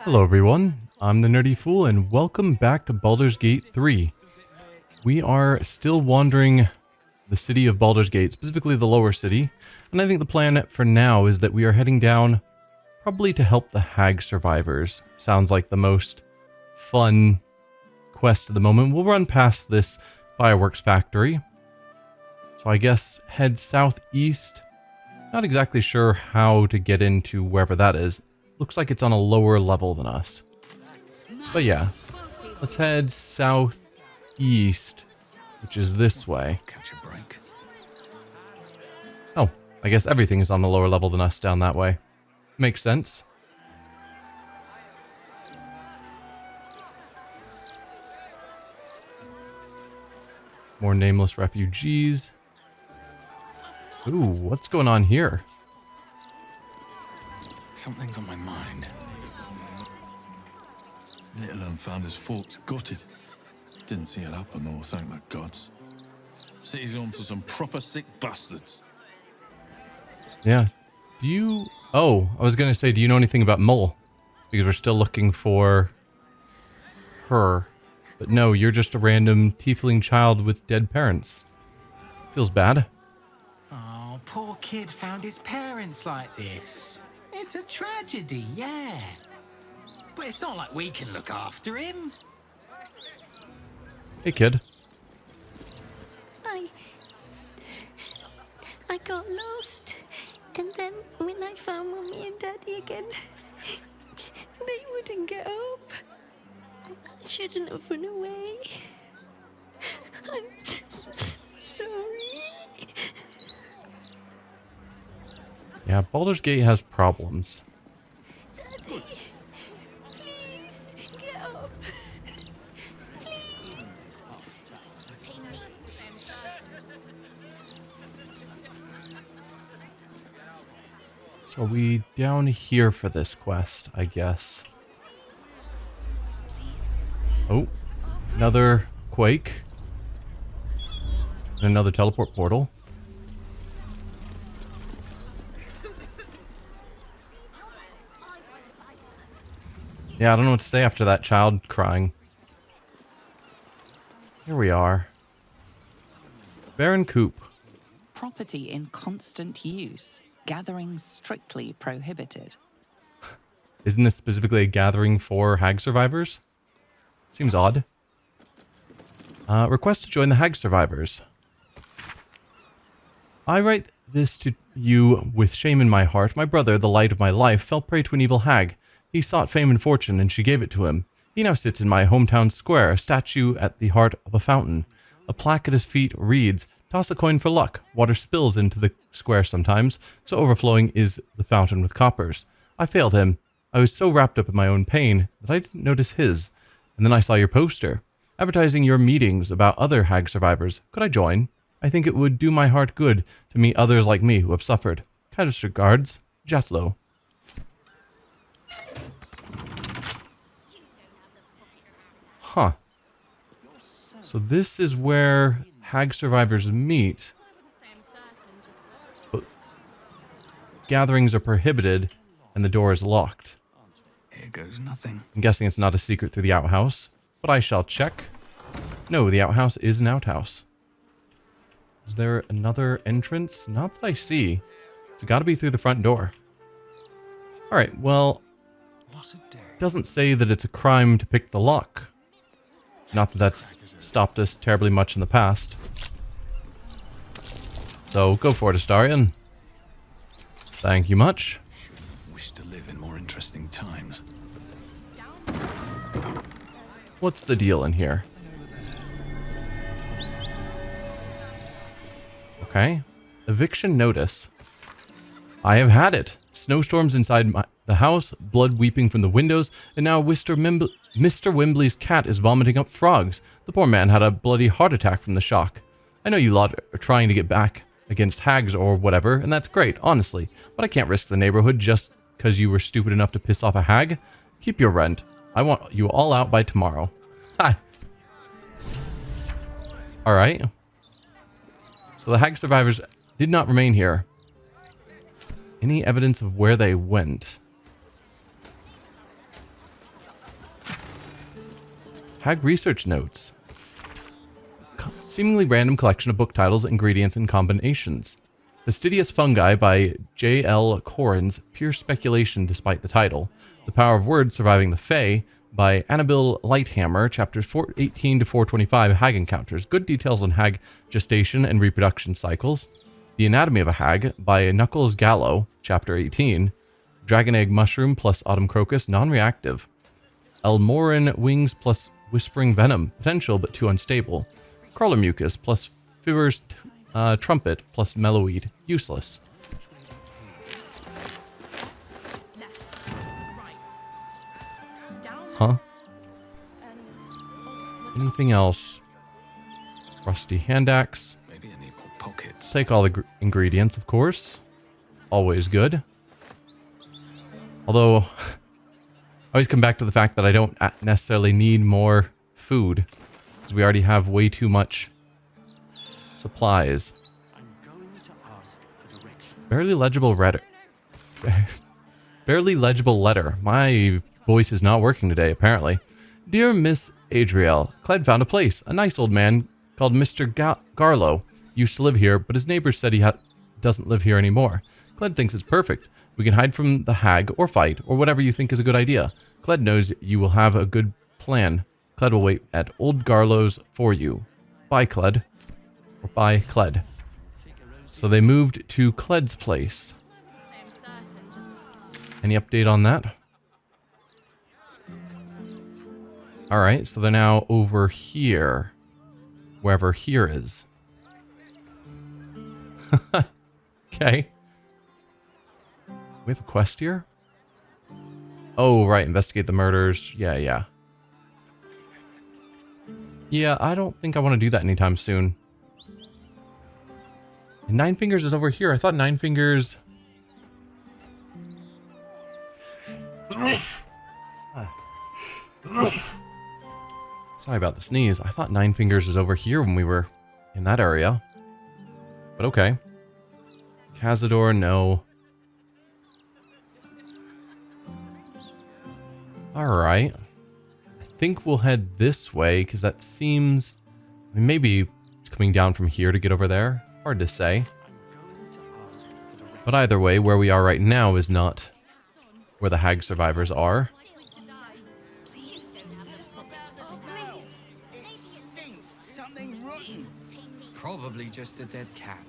Hello everyone, I'm the Nerdy Fool and welcome back to Baldur's Gate 3. We are still wandering the city of Baldur's Gate, specifically the lower city, and I think the plan for now is that we are heading down probably to help the hag survivors. Sounds like the most fun quest at the moment. We'll run past this fireworks factory. So I guess head southeast. Not exactly sure how to get into wherever that is. Looks like it's on a lower level than us. But yeah, let's head southeast, which is this way. Catch a break. Oh, I guess everything is on a lower level than us down that way. Makes sense. More nameless refugees. Ooh, what's going on here? Something's on my mind. Little and found his folks gutted. Didn't see it happen, or thank the gods. City's home to some proper sick bastards. Yeah. Do you... Oh, I was going to say, do you know anything about Mull? Because we're still looking for her. But no, you're just a random tiefling child with dead parents. Feels bad. Oh, poor kid found his parents like this. It's a tragedy, yeah. But it's not like we can look after him. Hey, kid. I got lost, and then when I found Mummy and Daddy again, they wouldn't get up. I shouldn't have run away. I'm sorry. Yeah, Baldur's Gate has problems. Daddy, please get up. Please. So are we down here for this quest, I guess? Oh, another quake. And another teleport portal. Yeah, I don't know what to say after that child crying. Here we are. Baron Coop. Property in constant use. Gatherings strictly prohibited. Isn't this specifically a gathering for hag survivors? Seems odd. Request to join the hag survivors. I write this to you with shame in my heart. My brother, the light of my life, fell prey to an evil hag. He sought fame and fortune, and she gave it to him. He now sits in my hometown square, a statue at the heart of a fountain. A plaque at his feet reads, "Toss a coin for luck. Water spills into the square sometimes, so overflowing is the fountain with coppers." I failed him. I was so wrapped up in my own pain that I didn't notice his. And then I saw your poster, advertising your meetings about other hag survivors. Could I join? I think it would do my heart good to meet others like me who have suffered. Kindest regards, Jatlo. Huh. So this is where hag survivors meet. But gatherings are prohibited and the door is locked. Here goes nothing. I'm guessing it's not a secret through the outhouse, but I shall check. No, the outhouse is an outhouse. Is there another entrance? Not that I see. It's got to be through the front door. Alright, well, What a day. doesn't say that it's a crime to pick the lock. Not that that's stopped us terribly much in the past. So, go for it, Astarion. Thank you much. Wish to live in more interesting times. What's the deal in here? Okay. Eviction notice. I have had it. Snowstorms inside the house, blood weeping from the windows, and now Mr. Wimbley's cat is vomiting up frogs. The poor man had a bloody heart attack from the shock. I know you lot are trying to get back against hags or whatever, and that's great, honestly, but I can't risk the neighborhood just because you were stupid enough to piss off a hag. Keep your rent. I want you all out by tomorrow. Ha! Alright. So the hag survivors did not remain here. Any evidence of where they went? Hag research notes. Seemingly random collection of book titles, ingredients, and combinations. Fastidious Fungi by J.L. Corrins, pure speculation despite the title. The Power of Words Surviving the Fae by Annabelle Lighthammer, chapters 418 to 425, Hag Encounters. Good details on hag gestation and reproduction cycles. The Anatomy of a Hag by Knuckles Gallo, chapter 18. Dragon Egg Mushroom plus Autumn Crocus, non-reactive. Elmoran Wings plus Whispering Venom, potential but too unstable. Crawler Mucus plus Fiver's Trumpet plus Mellowweed, useless. Huh? Anything else? Rusty hand axe. Maybe I need more pockets. Take all the ingredients, of course. Always good. Although, I always come back to the fact that I don't necessarily need more food, because we already have way too much supplies. Barely legible letter. Barely legible letter. My voice is not working today, apparently. Dear Miss Adriel, Cled found a place. A nice old man called Mr. Garlow used to live here, but his neighbors said he doesn't live here anymore. Cled thinks it's perfect. We can hide from the hag, or fight, or whatever you think is a good idea. Cled knows you will have a good plan. Cled will wait at old Garlow's for you. Bye, Cled. Or bye, Cled. So they moved to Cled's place. Any update on that? Alright, so they're now over here. Wherever here is. Okay. We have a quest here? Oh, right. Investigate the murders. Yeah. Yeah, I don't think I want to do that anytime soon. And Nine Fingers is over here. I thought Nine Fingers... Sorry about the sneeze. I thought Nine Fingers was over here when we were in that area. But okay. Cazador, no. Alright. I think we'll head this way, because that seems... I mean, maybe it's coming down from here to get over there. Hard to say. But either way, where we are right now is not where the hag survivors are. Probably just a dead cat.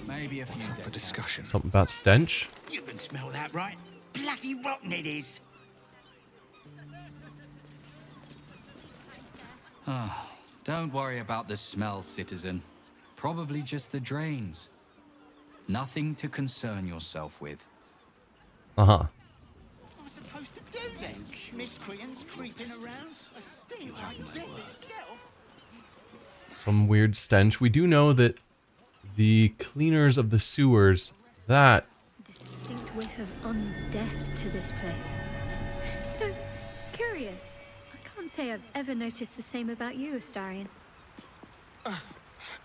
Maybe a few For discussion. Something about stench. You can smell that, right? Bloody rotten it is. Don't worry about the smell, citizen. Probably just the drains. Nothing to concern yourself with. Uh-huh. What am I supposed to do then? Miscreants creeping around? A stink like death itself? Some weird stench. We do know that the cleaners of the sewers, that... Distinct whiff of undeath to this place. Though, curious. I can't say I've ever noticed the same about you, Astarion.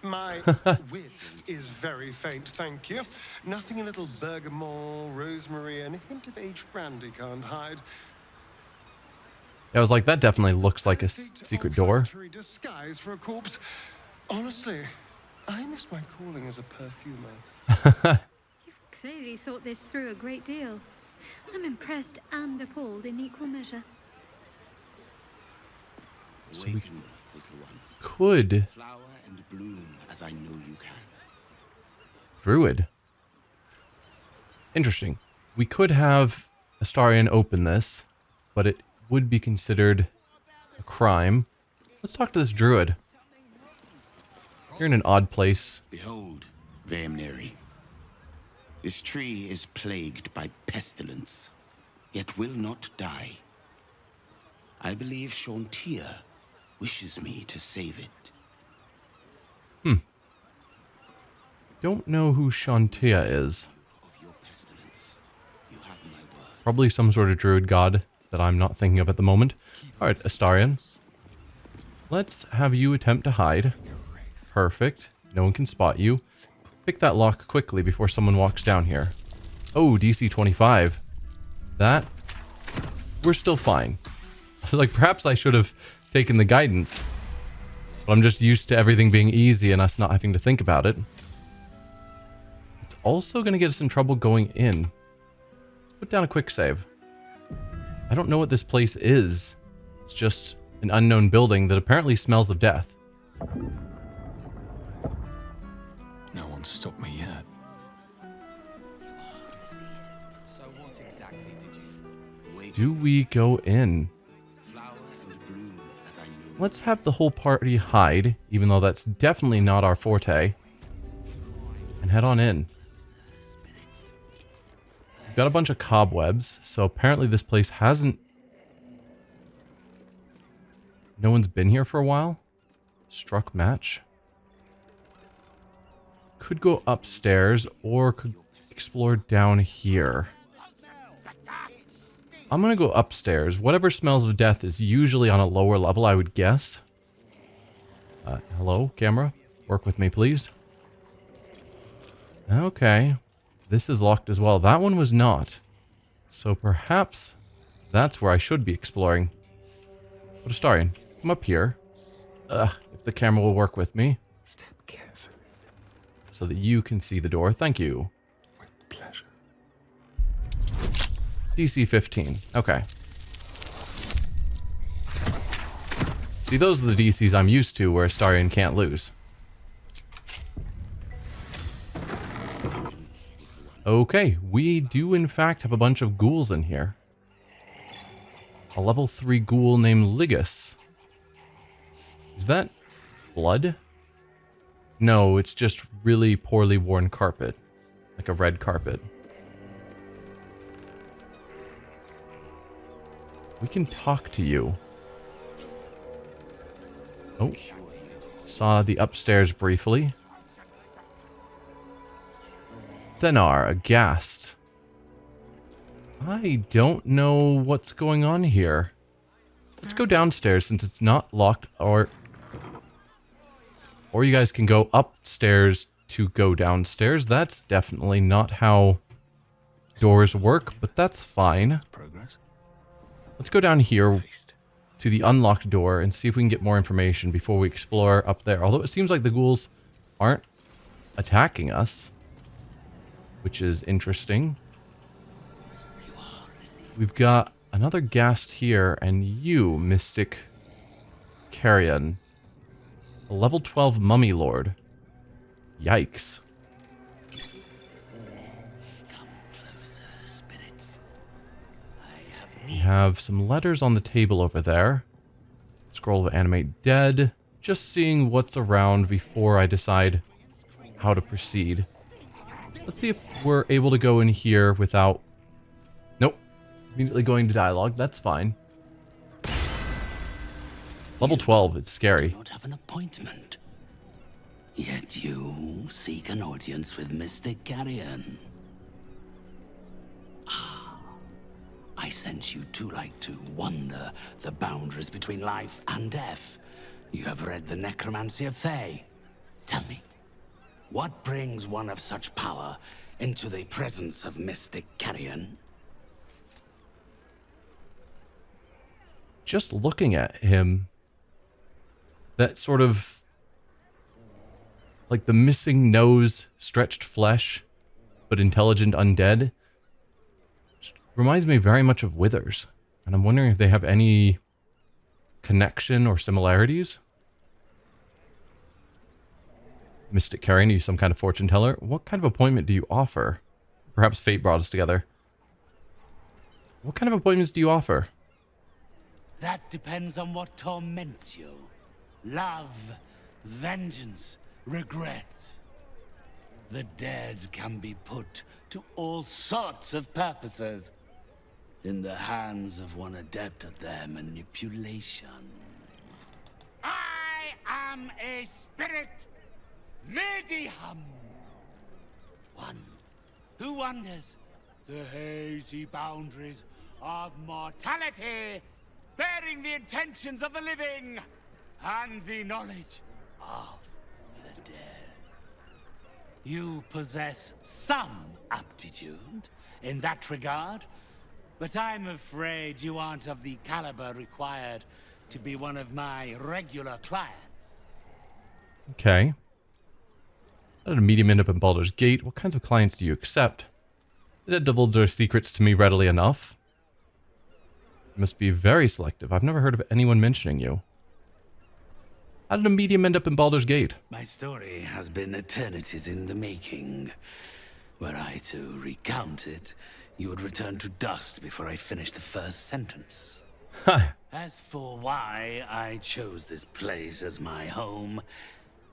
My whiff is very faint, thank you. Nothing a little bergamot, rosemary, and a hint of aged brandy can't hide. I was like, that definitely looks like a secret door. Olfactory disguise for a corpse. Honestly, I miss my calling as a perfumer. You've clearly thought this through a great deal. I'm impressed and appalled in equal measure. So we Awaken, little one. could... Flower and bloom as I know you can. Druid. Interesting. We could have Astarion open this, but it would be considered a crime. Let's talk to this druid. You're in an odd place. Behold, Vaemneri. This tree is plagued by pestilence, yet will not die. I believe Shauntia wishes me to save it. Don't know who Shauntia is. Of your pestilence, you have my word. Probably some sort of druid god that I'm not thinking of at the moment. Alright, Astarion. Let's have you attempt to hide. Perfect. No one can spot you. Pick that lock quickly before someone walks down here. Oh, DC 25. That we're still fine. Like, perhaps I should have taken the guidance. But I'm just used to everything being easy and us not having to think about it. It's also going to get us in trouble going in. Let's put down a quick save. I don't know what this place is. It's just an unknown building that apparently smells of death. No one's stopped me yet. So what exactly did you... Do we go in? Flower and bloom as I know. Let's have the whole party hide, even though that's definitely not our forte. And head on in. We've got a bunch of cobwebs, so apparently this place hasn't... No one's been here for a while? Struck match? Could go upstairs, or could explore down here. I'm gonna go upstairs. Whatever smells of death is usually on a lower level, I would guess. Hello, camera? Work with me, please. Okay. This is locked as well. That one was not. So perhaps that's where I should be exploring. But Astarion, come up here. If the camera will work with me. Step carefully. So that you can see the door. Thank you. With pleasure. DC 15. Okay. See, those are the DCs I'm used to where Astarion can't lose. Okay, we do in fact have a bunch of ghouls in here. A level 3 ghoul named Ligus. Is that blood? No, it's just really poorly worn carpet. Like a red carpet. We can talk to you. Oh. Saw the upstairs briefly. Thenar, aghast. I don't know what's going on here. Let's go downstairs since it's not locked, or you guys can go upstairs to go downstairs. That's definitely not how doors work, but that's fine. Progress. Let's go down here to the unlocked door and see if we can get more information before we explore up there. Although it seems like the ghouls aren't attacking us, which is interesting. We've got another ghast here, and you, Mystic Carrion. A level 12 mummy lord. Yikes. We have some letters on the table over there. Scroll of animate dead. Just seeing what's around before I decide how to proceed. Let's see if we're able to go in here without... Nope. Immediately going to dialogue. That's fine. Level 12. It's scary. Do not have an appointment. Yet you seek an audience with Mr. Carrion. I sent you to like to wander the boundaries between life and death. You have read the necromancy of Thay. Tell me, what brings one of such power into the presence of Mystic Carrion? Just looking at him, that sort of, like the missing nose, stretched flesh, but intelligent undead, reminds me very much of Withers. And I'm wondering if they have any connection or similarities. Mystic Carrion, are you some kind of fortune teller? What kind of appointment do you offer? Perhaps fate brought us together. What kind of appointments do you offer? That depends on what torments you. Love, vengeance, regret. The dead can be put to all sorts of purposes in the hands of one adept at their manipulation. I am a spirit medium. One who wanders the hazy boundaries of mortality, bearing the intentions of the living and the knowledge of the dead. You possess some aptitude in that regard. But I'm afraid you aren't of the caliber required to be one of my regular clients. Okay. How did a medium end up in Baldur's Gate? What kinds of clients do you accept? They did divulge their secrets to me readily enough. You must be very selective. I've never heard of anyone mentioning you. How did a medium end up in Baldur's Gate? My story has been eternities in the making. Were I to recount it, you would return to dust before I finish the first sentence. As for why I chose this place as my home,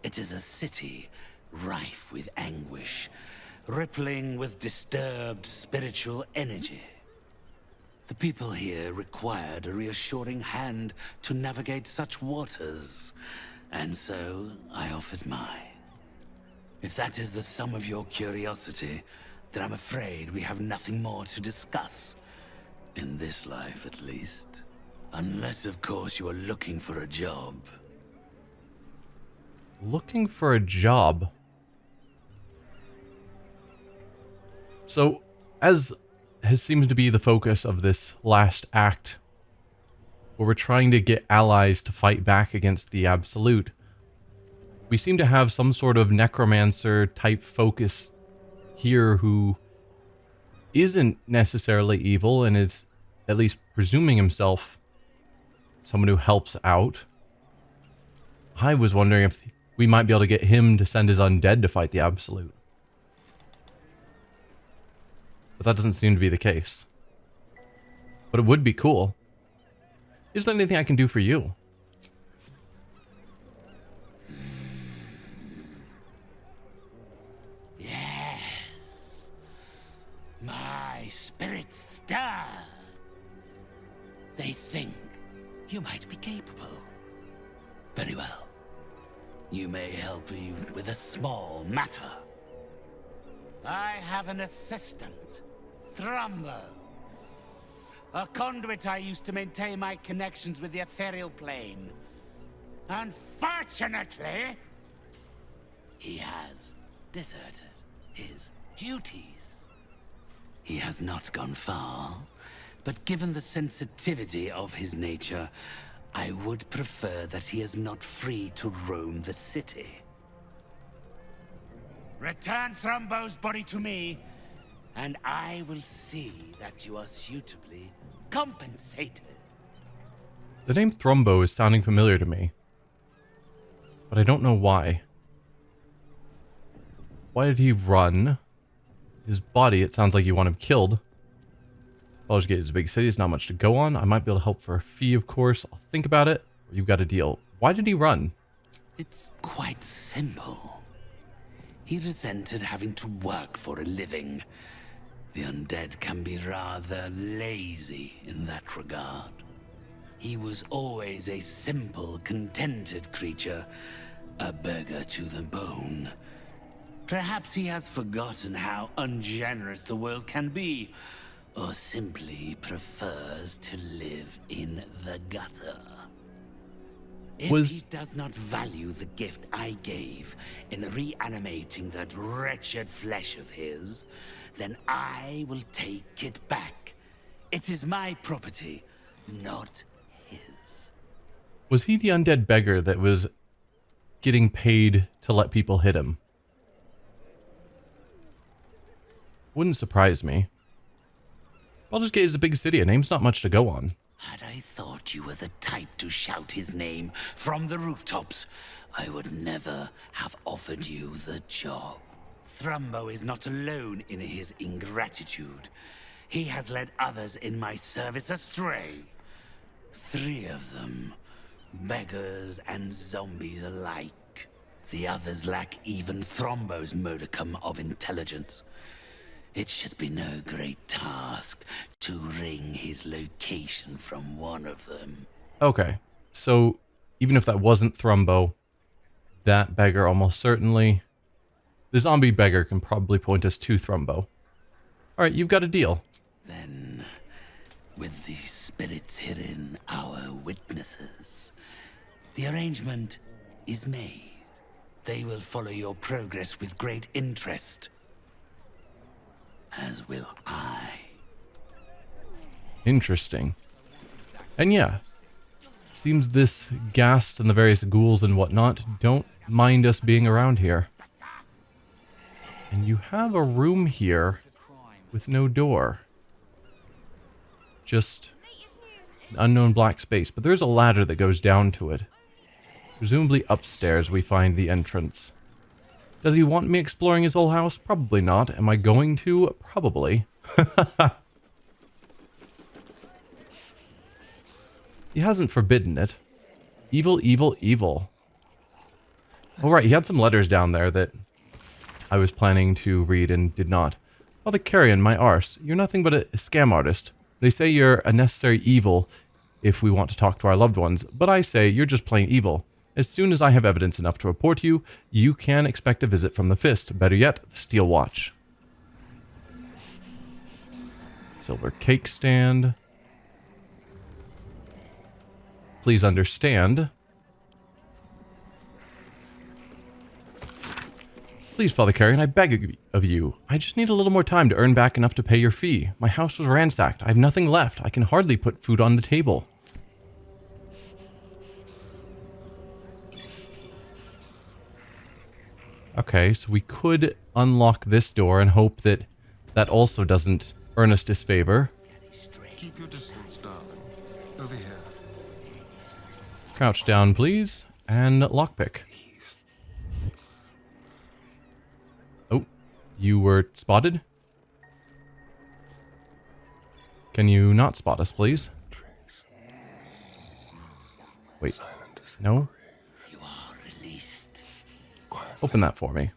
it is a city rife with anguish, rippling with disturbed spiritual energy. The people here required a reassuring hand to navigate such waters, and so I offered mine. If that is the sum of your curiosity, then I'm afraid we have nothing more to discuss. In this life, at least. Unless, of course, you are looking for a job. Looking for a job? So, as has seems to be the focus of this last act, where we're trying to get allies to fight back against the Absolute, we seem to have some sort of necromancer type focus here who isn't necessarily evil and is at least presuming himself someone who helps out. I was wondering if we might be able to get him to send his undead to fight the Absolute. But that doesn't seem to be the case. But it would be cool. Is there anything I can do for you? Yes. My spirits stir. They think you might be capable. Very well. You may help me with a small matter. I have an assistant, Thrumbo. A conduit I used to maintain my connections with the ethereal plane. Unfortunately, he has deserted his duties. He has not gone far, but given the sensitivity of his nature, I would prefer that he is not free to roam the city. Return Thrumbo's body to me, and I will see that you are suitably compensated. The name Thrumbo is sounding familiar to me, but I don't know why. Why did he run? His body, it sounds like you want him killed. Baldur's Gate is a big city, there's not much to go on. I might be able to help for a fee, of course. I'll think about it. You've got a deal. Why did he run? It's quite simple. He resented having to work for a living. The undead can be rather lazy in that regard. He was always a simple, contented creature, a beggar to the bone. Perhaps he has forgotten how ungenerous the world can be, or simply prefers to live in the gutter. If he does not value the gift I gave in reanimating that wretched flesh of his, then I will take it back. It is my property, not his. Was he the undead beggar that was getting paid to let people hit him? Wouldn't surprise me. Baldur's Gate is a big city, a name's not much to go on. Had I thought you were the type to shout his name from the rooftops, I would never have offered you the job. Thrumbo is not alone in his ingratitude. He has led others in my service astray. 3 of them, beggars and zombies alike. The others lack even Thrumbo's modicum of intelligence. It should be no great task to wring his location from one of them. Okay, so even if that wasn't Thrumbo, that beggar almost certainly... The zombie beggar can probably point us to Thrumbo. Alright, you've got a deal. Then, with the spirits herein our witnesses, the arrangement is made. They will follow your progress with great interest. As will I. Interesting. And yeah, seems this ghast and the various ghouls and whatnot don't mind us being around here. And you have a room here with no door. Just an unknown black space. But there's a ladder that goes down to it. Presumably upstairs we find the entrance. Does he want me exploring his whole house? Probably not. Am I going to? Probably. He hasn't forbidden it. Evil, evil, evil. Oh, right. He had some letters down there that I was planning to read and did not. Father Carrion, my arse. You're nothing but a scam artist. They say you're a necessary evil if we want to talk to our loved ones, but I say you're just plain evil. As soon as I have evidence enough to report you, you can expect a visit from the Fist. Better yet, the Steel Watch. Silver cake stand. Please understand. Please, Father Carrion, I beg of you. I just need a little more time to earn back enough to pay your fee. My house was ransacked. I have nothing left. I can hardly put food on the table. Okay, so we could unlock this door and hope that that also doesn't earn us disfavor. Keep your distance, darling. Over here. Crouch down, please. And lockpick. Oh, you were spotted? Can you not spot us, please? Wait. No? Open that for me.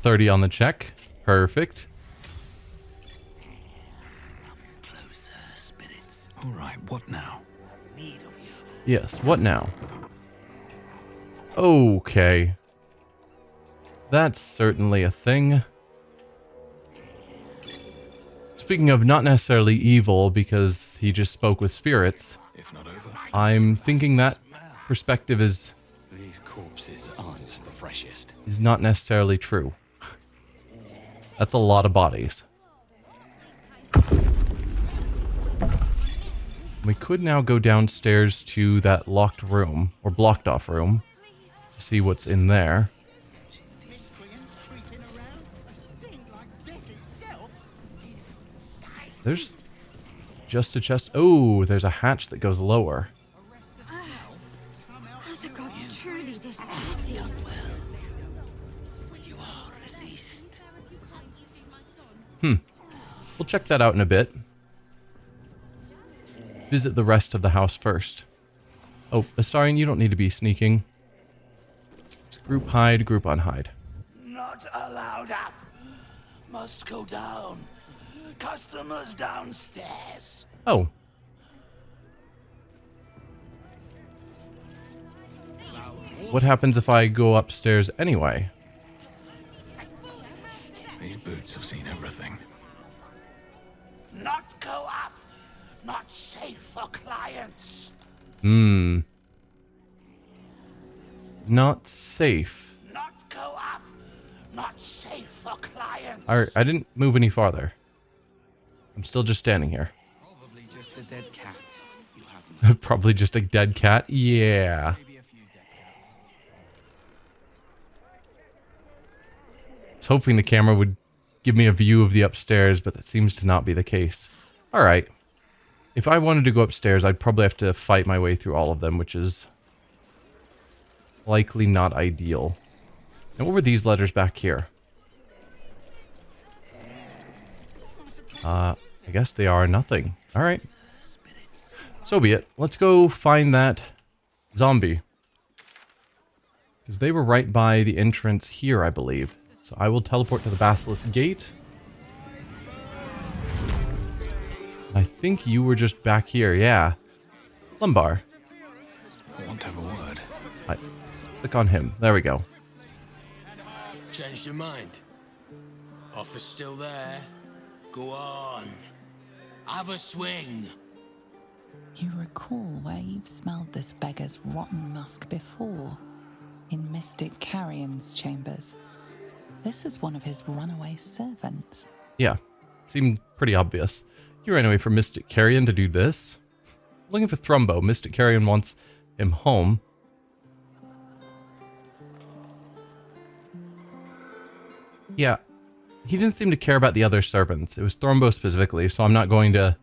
$30 on the check. Perfect. All right, what now? Yes, what now? Okay. That's certainly a thing. Speaking of not necessarily evil, because he just spoke with spirits, If not over. I'm thinking that perspective is These corpses aren't the freshest. not necessarily true. That's a lot of bodies. We could now go downstairs to that locked room, or blocked off room, to see what's in there. There's just a chest. Oh, there's a hatch that goes lower. Are the gods truly this petty? We'll check that out in a bit. Visit the rest of the house first. Oh, Astarion, you don't need to be sneaking. It's group hide, group unhide. Not allowed up. Must go down. Customers downstairs. Oh. What happens if I go upstairs anyway? These boots have seen everything. Not go up. Not safe for clients. Not safe. Not go up. Not safe for clients. Alright, I didn't move any farther. I'm still just standing here. Probably just a dead cat. Probably just a dead cat? Yeah. Maybe a few dead cats. I was hoping the camera would give me a view of the upstairs, but that seems to not be the case. Alright. If I wanted to go upstairs, I'd probably have to fight my way through all of them, which is likely not ideal. And what were these letters back here? I guess they are nothing. Alright. So be it. Let's go find that zombie. Because they were right by the entrance here, I believe. So I will teleport to the Basilisk Gate. I think you were just back here, yeah. Lumbar. I want to have a word. Click on him. There we go. Changed your mind? Offer's still there. Go on. Have a swing. You recall where you've smelled this beggar's rotten musk before, in Mystic Carrion's chambers. This is one of his runaway servants. Yeah, seemed pretty obvious. You ran away from Mystic Carrion to do this. Looking for Thrumbo. Mystic Carrion wants him home. Yeah, he didn't seem to care about the other servants. It was Thrumbo specifically, so I'm not going to...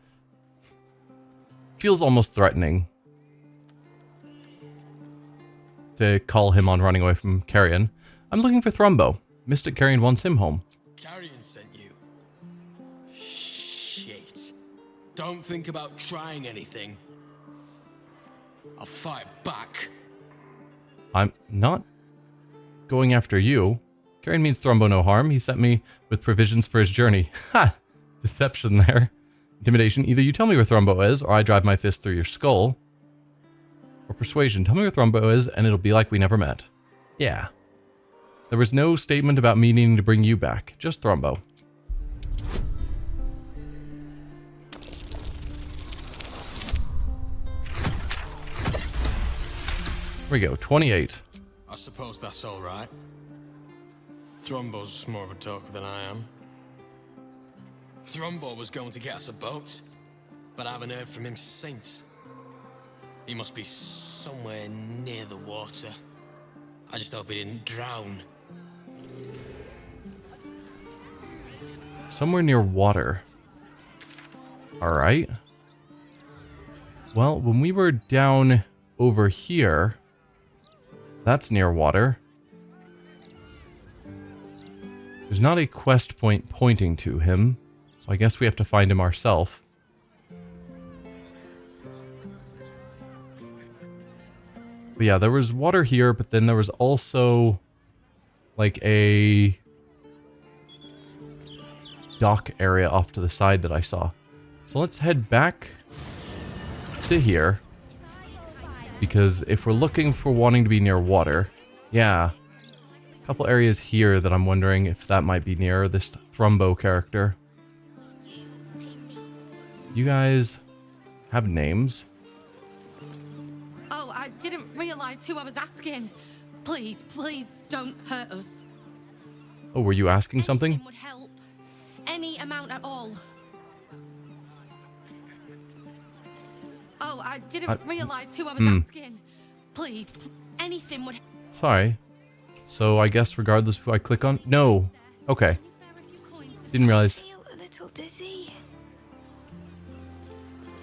Feels almost threatening to call him on running away from Carrion. I'm looking for Thrumbo. Mystic Carrion wants him home. Carrion sent you. Shit. Don't think about trying anything. I'll fight back. I'm not going after you. Carrion means Thrumbo no harm. He sent me with provisions for his journey. Ha! Deception there. Intimidation. Either you tell me where Thrumbo is, or I drive my fist through your skull. Or persuasion. Tell me where Thrumbo is, and it'll be like we never met. Yeah. There was no statement about me needing to bring you back. Just Thrumbo. Here we go. 28. I suppose that's all right. Thrumbo's more of a talker than I am. Thrumbo was going to get us a boat, but I haven't heard from him since. He must be somewhere near the water. I just hope he didn't drown. Somewhere near water. Alright. Well, when we were down over here, that's near water. There's not a quest point pointing to him, so I guess we have to find him ourselves. But yeah, there was water here, but then there was also like a dock area off to the side that I saw. So let's head back to here, because if we're looking for wanting to be near water, yeah, a couple areas here that I'm wondering if that might be near this Thrumbo character. You guys have names? Oh, I didn't realize who I was asking. Please, please don't hurt us. Oh, were you asking something? Anything would help. Any amount at all. Oh, I didn't realize who I was asking. Please, anything would... Sorry. So I guess regardless of who I click on... No. Okay. Didn't realize. I feel a little dizzy.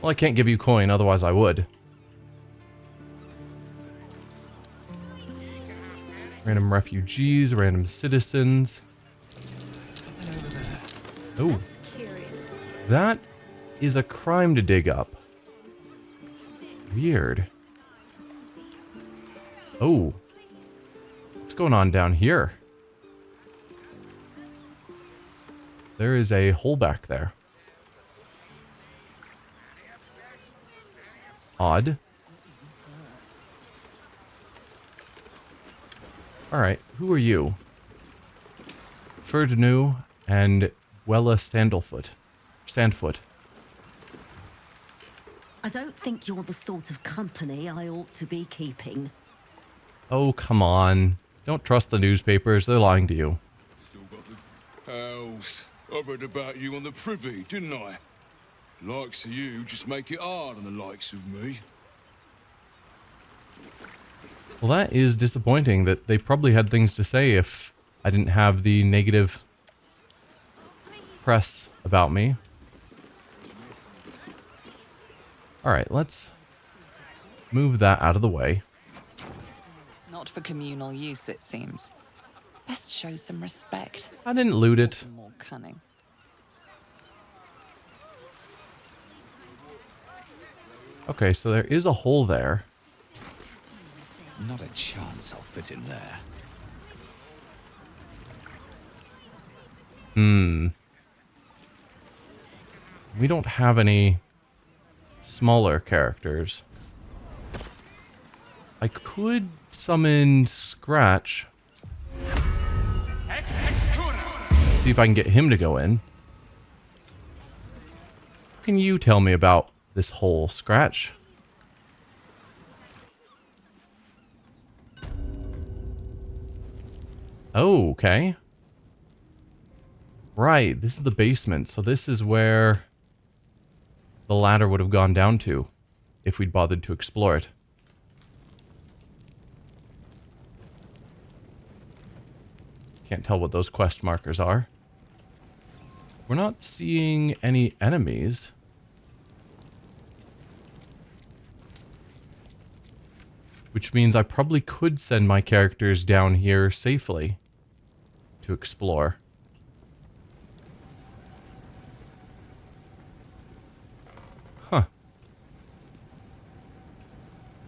Well, I can't give you coin, otherwise I would. Random refugees, random citizens. Oh. That is a crime to dig up. Weird. Oh. What's going on down here? There is a hole back there. Odd. Alright, who are you? Ferdinand and Wella Sandfoot. I don't think you're the sort of company I ought to be keeping. Oh, come on. Don't trust the newspapers, they're lying to you. Hells, I read about you on the privy, didn't I? Likes of you just make it hard on the likes of me. Well, that is disappointing that they probably had things to say if I didn't have the negative press about me. Alright, let's move that out of the way. Not for communal use, it seems. Best show some respect. I didn't loot it. More cunning. Okay, so there is a hole there. Not a chance I'll fit in there. We don't have any smaller characters. I could summon Scratch. See if I can get him to go in. What can you tell me about this hole, Scratch? Oh, okay. Right, this is the basement. So this is where the ladder would have gone down to if we'd bothered to explore it. Can't tell what those quest markers are. We're not seeing any enemies. Which means I probably could send my characters down here safely to explore. Huh.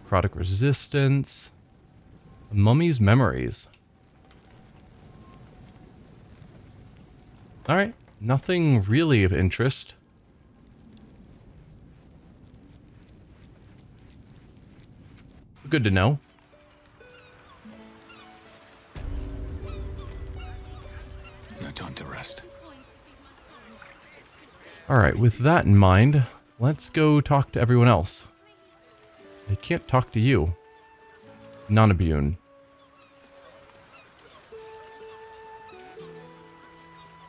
Necrotic resistance. Mummy's memories. Alright, nothing really of interest. Good to know. No time to rest. Alright, with that in mind, let's go talk to everyone else. I can't talk to you. Nonabune.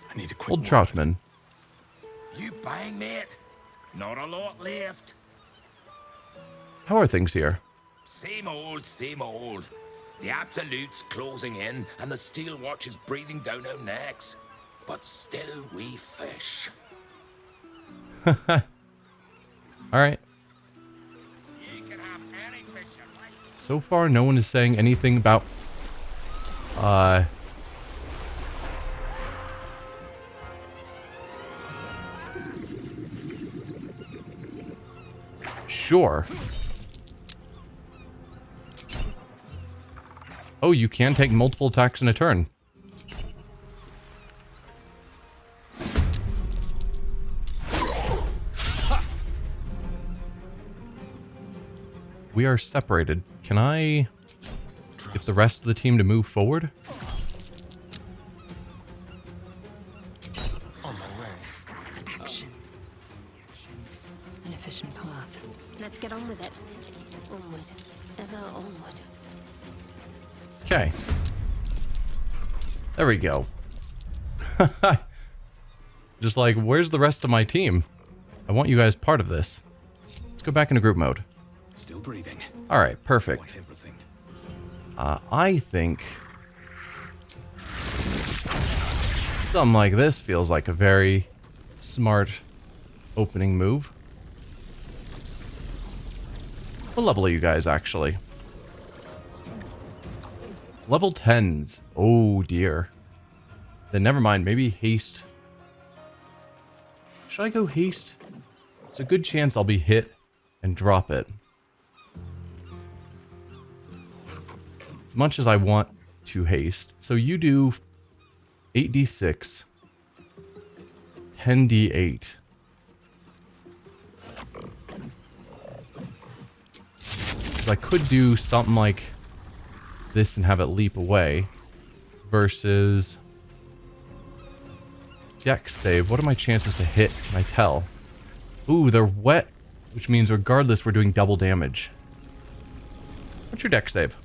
I need a quick Old word. Troutman. You bang, mate. Not a lot left. How are things here? Same old, same old. The Absolute's closing in, and the Steel Watch is breathing down our necks. But still we fish. Alright. You can have any fish you like. So far, no one is saying anything about... Sure. Oh, you can take multiple attacks in a turn. We are separated. Can I get the rest of the team to move forward? On my way. Action. An efficient path. Let's get on with it. Onward. Ever onward. Okay. There we go. Just like, where's the rest of my team? I want you guys part of this. Let's go back into group mode. Still breathing. Alright, perfect. Quite everything. I think something like this feels like a very smart opening move. What level are you guys, actually? Level 10s. Oh, dear. Then never mind. Maybe haste. Should I go haste? It's a good chance I'll be hit and drop it. As much as I want to haste. So you do 8d6. 10d8. So I could do something like this and have it leap away versus dex save. What are my chances to hit? Can I tell? Ooh, they're wet, which means regardless we're doing double damage. What's your dex save?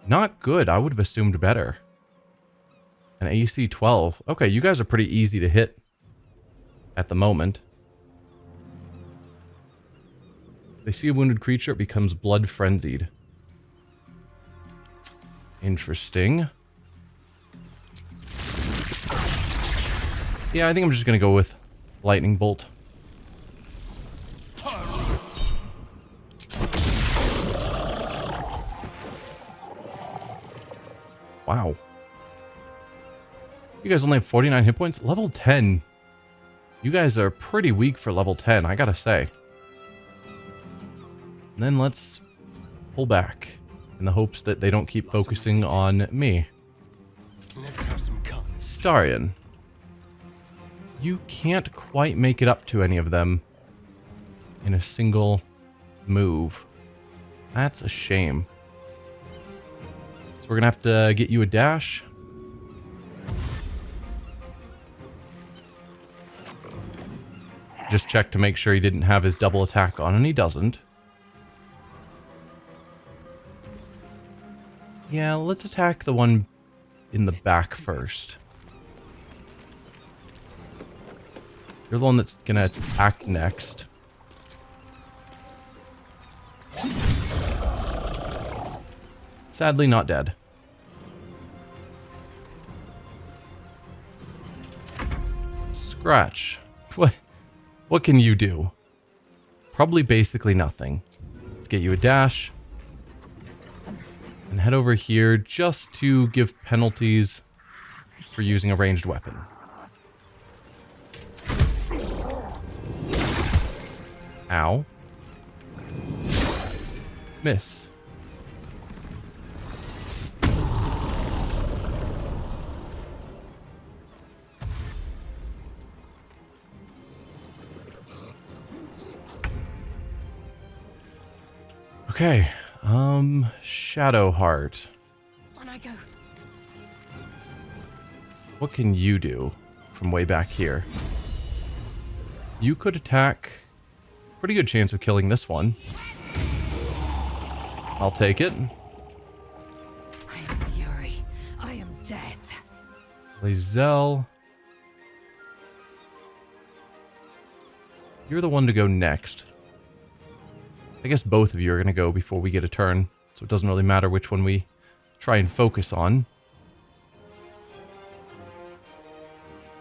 Not good. I would have assumed better. An AC 12. Okay, you guys are pretty easy to hit at the moment. They see a wounded creature, it becomes blood frenzied. Interesting. Yeah, I think I'm just gonna go with lightning bolt. Wow. You guys only have 49 hit points? Level 10. You guys are pretty weak for level 10, I gotta say. And then let's pull back in the hopes that they don't keep focusing on me. Let's have some carnage. Starion. You can't quite make it up to any of them in a single move. That's a shame. So we're gonna have to get you a dash. Just check to make sure he didn't have his double attack on, and he doesn't. Yeah, let's attack the one in the back first. You're the one that's gonna attack next. Sadly not dead. Scratch. What can you do? Probably basically nothing. Let's get you a dash. And head over here just to give penalties for using a ranged weapon. Ow. Miss. Okay, Shadowheart. On I go. What can you do from way back here? You could attack. Pretty good chance of killing this one. I'll take it. I am fury. I am death. Lae'zel. You're the one to go next. I guess both of you are going to go before we get a turn, so it doesn't really matter which one we try and focus on.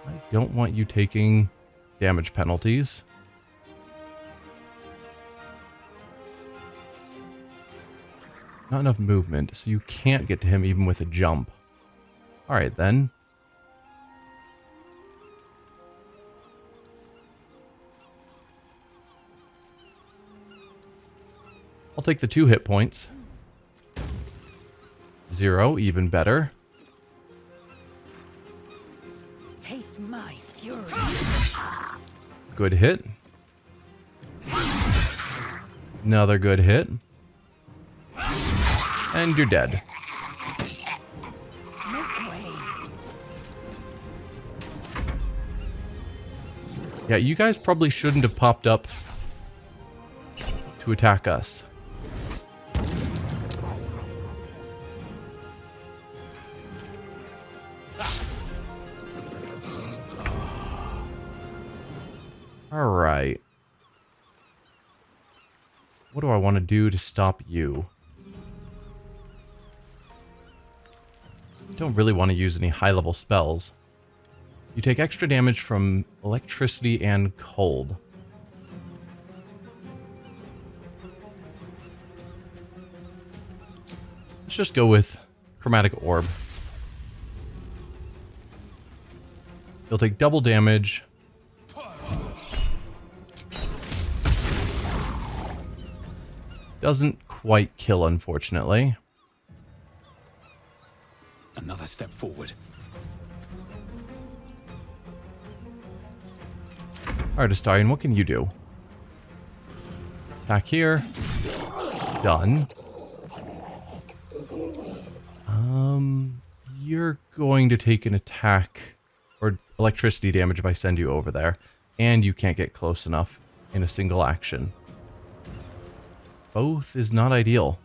I don't want you taking damage penalties. Not enough movement, so you can't get to him even with a jump. Alright then. I'll take the 2 hit points. 0, even better. Taste my fury. Good hit. Another good hit. And you're dead. Make way. Yeah, you guys probably shouldn't have popped up to attack us. Alright. What do I want to do to stop you? Don't really want to use any high-level spells. You take extra damage from electricity and cold. Let's just go with Chromatic Orb. You'll take double damage. Doesn't quite kill, unfortunately. Another step forward. Alright, Astarion, what can you do? Attack here. Done. You're going to take an attack or electricity damage if I send you over there. And you can't get close enough in a single action. Both is not ideal.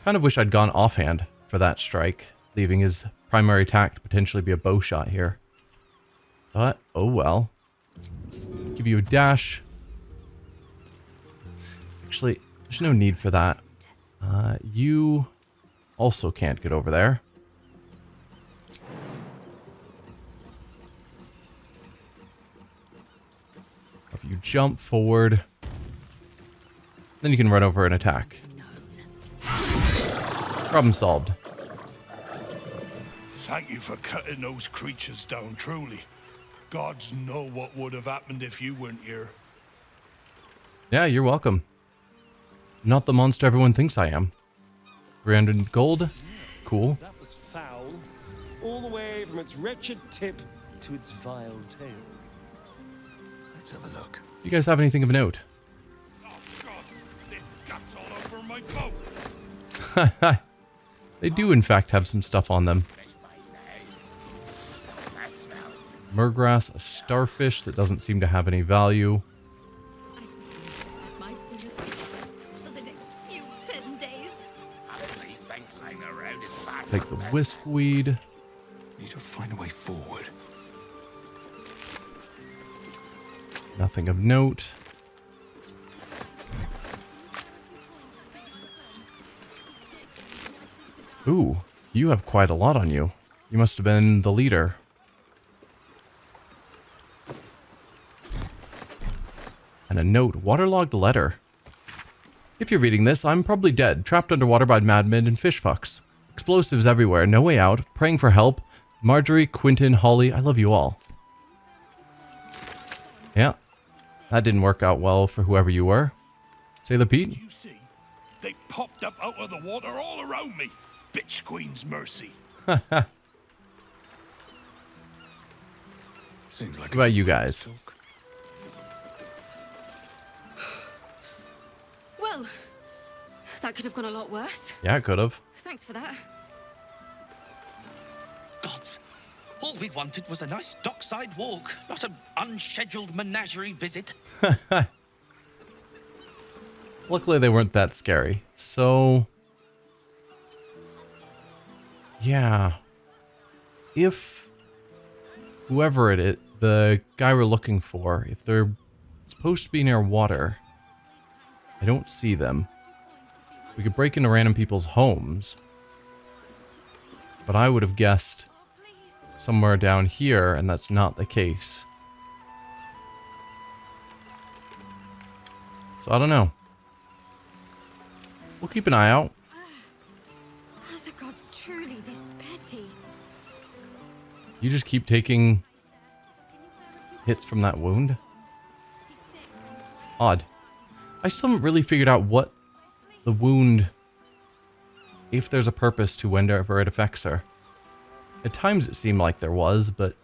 Kind of wish I'd gone offhand for that strike, leaving his primary attack to potentially be a bow shot here. But, oh well. Let's give you a dash. Actually, there's no need for that. You also can't get over there. If you jump forward, then you can run over and attack. Problem solved. Thank you for cutting those creatures down, truly. Gods know what would have happened if you weren't here. Yeah, you're welcome. Not the monster everyone thinks I am. 300 gold. Cool. That was foul. All the way from its wretched tip to its vile tail. Let's have a look. You guys have anything of note? Oh, God, this gut's all over my boat. They do, in fact, have some stuff on them. Murgrass, a starfish that doesn't seem to have any value. For the next few 10 days. hang around is bad Take for the business. whiskweed. Need to find a way forward. Nothing of note. Ooh, you have quite a lot on you. You must have been the leader. And a note, waterlogged letter. If you're reading this, I'm probably dead, trapped underwater by madmen and fish fucks. Explosives everywhere, no way out, praying for help. Marjorie, Quentin, Holly, I love you all. Yeah, that didn't work out well for whoever you were. Sailor Pete? You see, they popped up out of the water all around me. Bitch Queen's mercy. Seems like What about you guys? Well, that could have gone a lot worse. Yeah, it could have. Thanks for that. Gods, all we wanted was a nice dockside walk, not an unscheduled menagerie visit. Luckily, they weren't that scary. So, yeah. If whoever it is, the guy we're looking for, if they're supposed to be near water, I don't see them. We could break into random people's homes. But I would have guessed somewhere down here, and that's not the case. So I don't know. We'll keep an eye out. Are the gods truly this petty? You just keep taking hits from that wound? Odd. I still haven't really figured out what the wound, if there's a purpose to whenever it affects her. At times it seemed like there was, but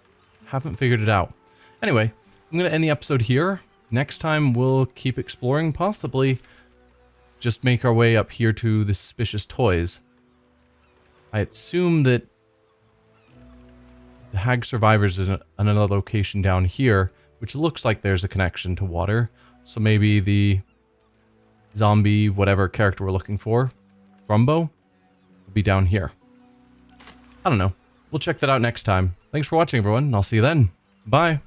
haven't figured it out. Anyway, I'm going to end the episode here. Next time we'll keep exploring, possibly just make our way up here to the suspicious toys. I assume that the hag survivors is in another location down here, which looks like there's a connection to water. So maybe the zombie, whatever character we're looking for, Rumbo, will be down here. I don't know. We'll check that out next time. Thanks for watching, everyone, and I'll see you then. Bye.